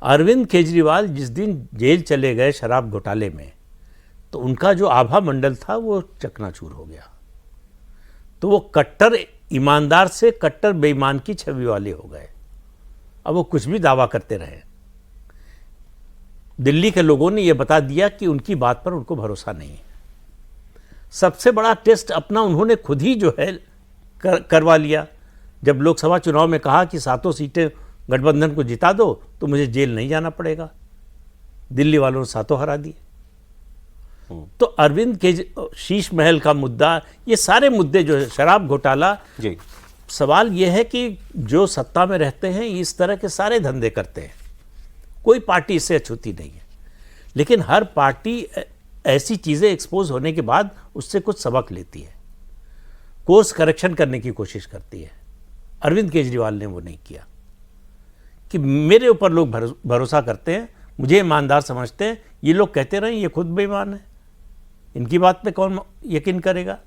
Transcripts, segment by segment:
अरविंद केजरीवाल जिस दिन जेल चले गए शराब घोटाले में, तो उनका जो आभा मंडल था वो चकनाचूर हो गया। तो वो कट्टर ईमानदार से कट्टर बेईमान की छवि वाले हो गए। अब वो कुछ भी दावा करते रहे, दिल्ली के लोगों ने ये बता दिया कि उनकी बात पर उनको भरोसा नहीं है। सबसे बड़ा टेस्ट अपना उन्होंने खुद ही जो है करवा लिया। जब लोकसभा चुनाव में कहा कि 7 सीटें गठबंधन को जिता दो तो मुझे जेल नहीं जाना पड़ेगा, दिल्ली वालों ने 7 हरा दिए। तो अरविंद के शीश महल का मुद्दा, ये सारे मुद्दे जो है, शराब घोटाला जी। सवाल यह है कि जो सत्ता में रहते हैं इस तरह के सारे धंधे करते हैं, कोई पार्टी इससे अछूती नहीं है, लेकिन हर पार्टी ऐसी चीज़ें एक्सपोज होने के बाद उससे कुछ सबक लेती है, कोर्स करेक्शन करने की कोशिश करती है। अरविंद केजरीवाल ने वो नहीं किया कि मेरे ऊपर लोग भरोसा करते हैं, मुझे ईमानदार समझते हैं, ये लोग कहते रहे ये खुद बेईमान है, इनकी बात पे कौन यकीन करेगा।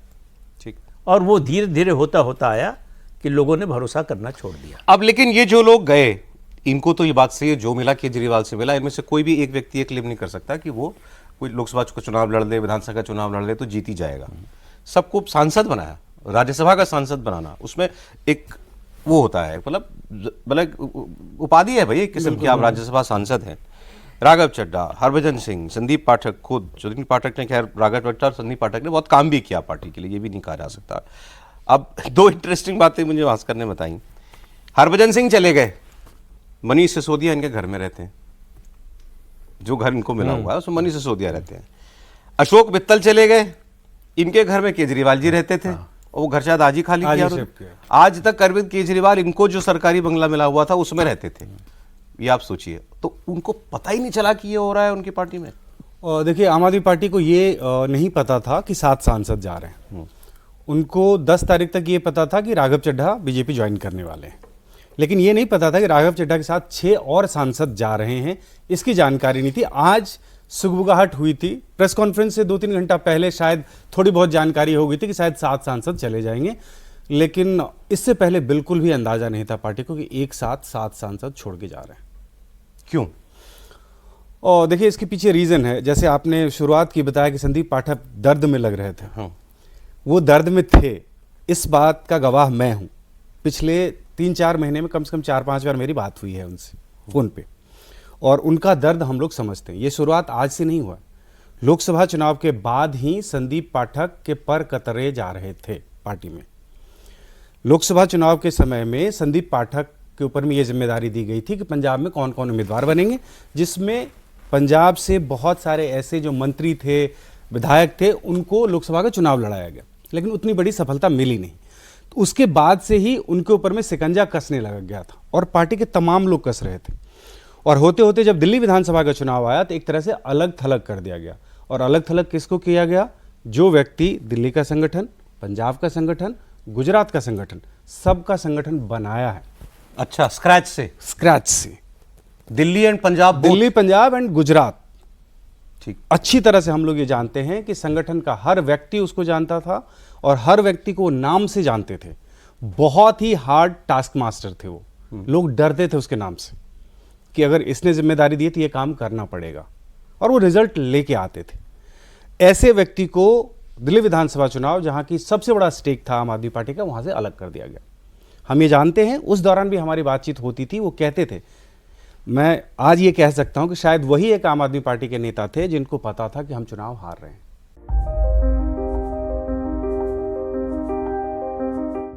ठीक। और वो धीरे धीरे होता होता आया कि लोगों ने भरोसा करना छोड़ दिया। अब लेकिन ये जो लोग गए, इनको तो ये बात सही है, जो मिला केजरीवाल से मिला, इनमें से कोई भी एक व्यक्ति ये क्लेम नहीं कर सकता कि वो कोई लोकसभा का चुनाव लड़ ले, विधानसभा का चुनाव लड़ ले तो जीत ही जाएगा। सबको सांसद बनाया, राज्यसभा का सांसद बनाना, उसमें एक वो होता है, मतलब उपाधि है भाई एक किस्म की, आप राज्यसभा सांसद हैं। राघव चड्ढा, हरभजन सिंह, संदीप पाठक, खुद संदीप पाठक ने, खैर राघव चड्ढा और संदीप पाठक ने बहुत काम भी किया पार्टी के लिए, ये भी नहीं कहा जा सकता। अब 2 इंटरेस्टिंग बातें मुझे भास्कर ने बताई। हरभजन सिंह चले गए, मनीष सिसोदिया इनके घर में रहते हैं, जो घर इनको मिला हुआ है उसमें मनीष सिसोदिया रहते हैं। अशोक मित्तल चले गए, इनके घर में केजरीवाल जी रहते थे, और वो घर शायद आज ही खाली किया। आज तक अरविंद केजरीवाल इनको जो सरकारी बंगला मिला हुआ था उसमें रहते थे। ये आप सोचिए, तो उनको पता ही नहीं चला कि ये हो रहा है उनकी पार्टी में। और देखिए, आम आदमी पार्टी को ये नहीं पता था कि 7 सांसद जा रहे हैं। उनको 10 तारीख तक ये पता था कि राघव चड्ढा बीजेपी ज्वाइन करने वाले हैं, लेकिन ये नहीं पता था कि राघव चड्ढा के साथ 6 और सांसद जा रहे हैं, इसकी जानकारी नहीं थी। आज सुगबुगाहट हुई थी, प्रेस कॉन्फ्रेंस से 2-3 घंटा पहले शायद थोड़ी बहुत जानकारी हो गई थी कि शायद 7 सांसद चले जाएंगे, लेकिन इससे पहले बिल्कुल भी अंदाजा नहीं था पार्टी को कि एक साथ 7 सांसद छोड़ के जा रहे हैं। क्यों? और देखिए, इसके पीछे रीजन है, जैसे आपने शुरुआत की बताया कि संदीप पाठक दर्द में लग रहे थे। वो दर्द में थे, इस बात का गवाह मैं हूं। पिछले 3-4 महीने में कम से कम 4-5 बार मेरी बात हुई है उनसे फोन पे, और उनका दर्द हम लोग समझते हैं। ये शुरुआत आज से नहीं हुआ, लोकसभा चुनाव के बाद ही संदीप पाठक के पर कतरे जा रहे थे पार्टी में। लोकसभा चुनाव के समय में संदीप पाठक के ऊपर में ये जिम्मेदारी दी गई थी कि पंजाब में कौन कौन उम्मीदवार बनेंगे, जिसमें पंजाब से बहुत सारे ऐसे जो मंत्री थे, विधायक थे, उनको लोकसभा का चुनाव लड़ाया गया, लेकिन उतनी बड़ी सफलता मिली नहीं। तो उसके बाद से ही उनके ऊपर में शिकंजा कसने लग गया था, और पार्टी के तमाम लोग कस रहे थे। और होते होते जब दिल्ली विधानसभा का चुनाव आया तो एक तरह से अलग थलग कर दिया गया। और अलग थलग किसको किया गया? जो व्यक्ति दिल्ली का संगठन, पंजाब का संगठन, गुजरात का संगठन, सबका संगठन बनाया है। अच्छा, स्क्रैच से दिल्ली एंड पंजाब, दिल्ली, पंजाब एंड गुजरात। ठीक, अच्छी तरह से हम लोग ये जानते हैं कि संगठन का हर व्यक्ति उसको जानता था, और हर व्यक्ति को नाम से जानते थे। बहुत ही हार्ड टास्क मास्टर थे वो, लोग डरते थे उसके नाम से कि अगर इसने जिम्मेदारी दी तो ये काम करना पड़ेगा, और वो रिजल्ट लेके आते थे। ऐसे व्यक्ति को दिल्ली विधानसभा चुनाव, जहां की सबसे बड़ा स्टेक था आम आदमी पार्टी का, वहां से अलग कर दिया गया। हम ये जानते हैं, उस दौरान भी हमारी बातचीत होती थी, वो कहते थे, मैं आज ये कह सकता हूं कि शायद वही एक आम आदमी पार्टी के नेता थे जिनको पता था कि हम चुनाव हार रहे हैं।